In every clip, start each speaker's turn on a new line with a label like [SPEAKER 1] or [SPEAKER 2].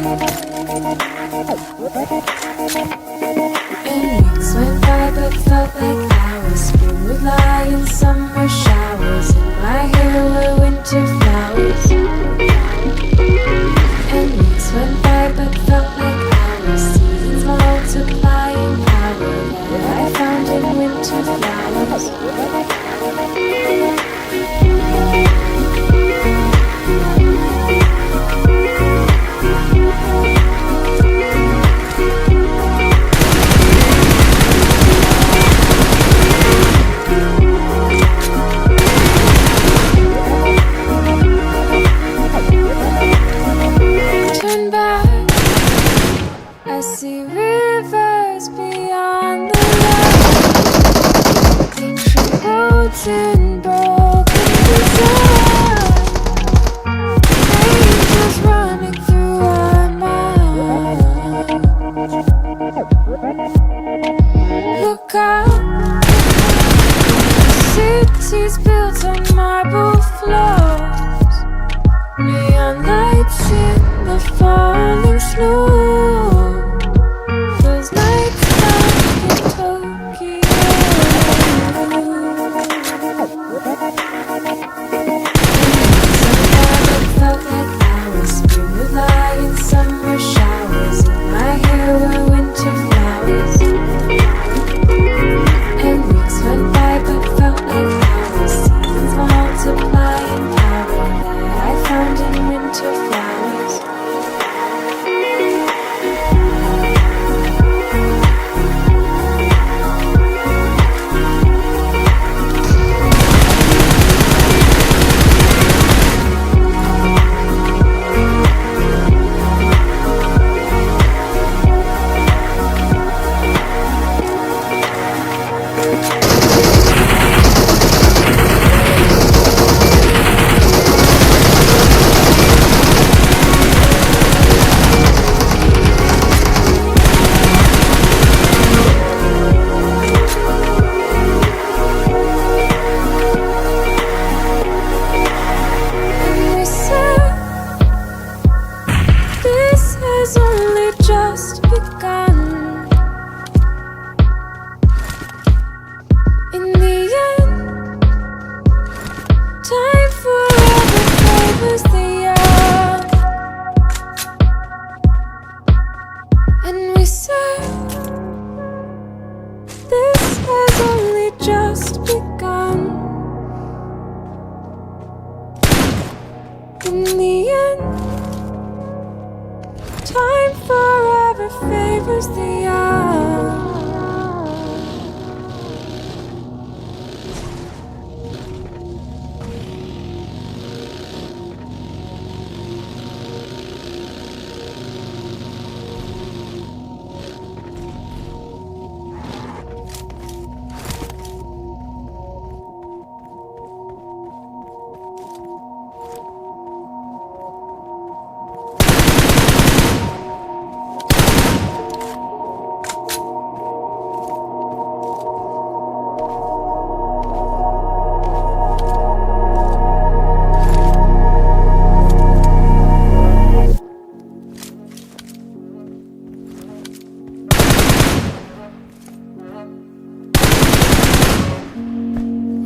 [SPEAKER 1] And weeks went by but felt like hours. Spring would lie in summer showers, and my hair were winter flowers. And weeks went by but felt like hours. Seasons multiplying power that I found in winter flowers. Turn back, I see rivers beyond the light, ancient roads and broken design, angels running through our mind. Look up, cities built on marble floors, neon lights in the falling snow. Those nights back in Tokyo. It felt like hours. Spring would lie in summer showers, and my hair were winter flowers. And weeks went by but felt like hours. Seasons multiplying power that I found in winter flowers. And we said, this has only just begun. In the end, time forever favors the young. And we said, this has only just begun. In the end, time forever favors the young.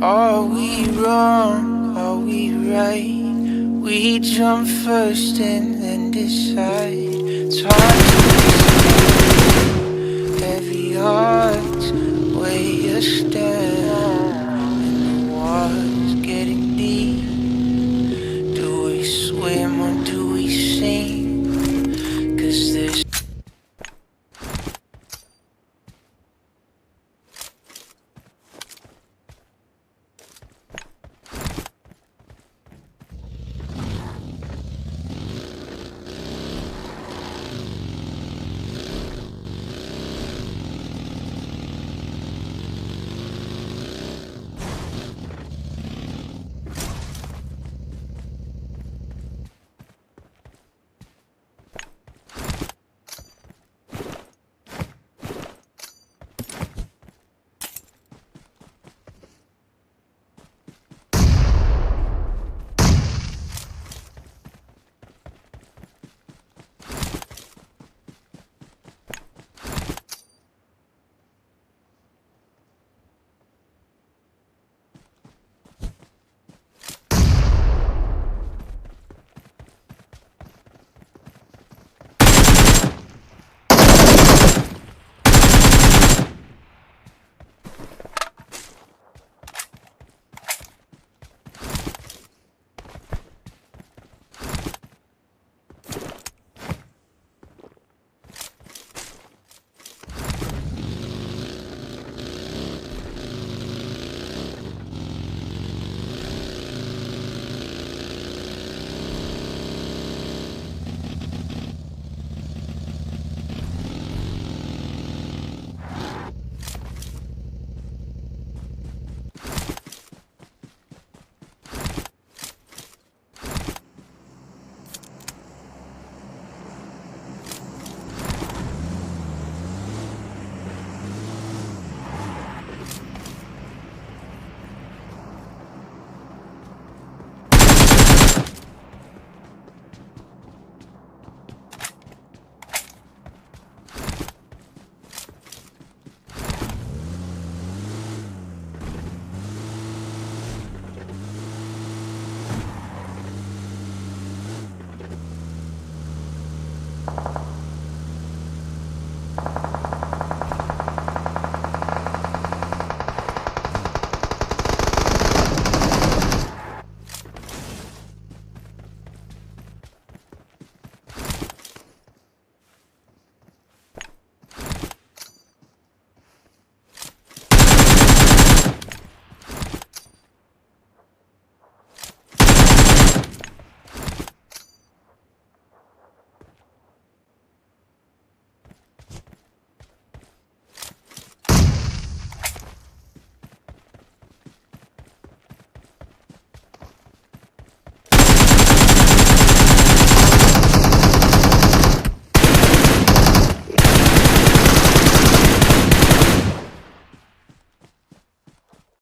[SPEAKER 2] Are we wrong? Are we right? We jump first and then decide.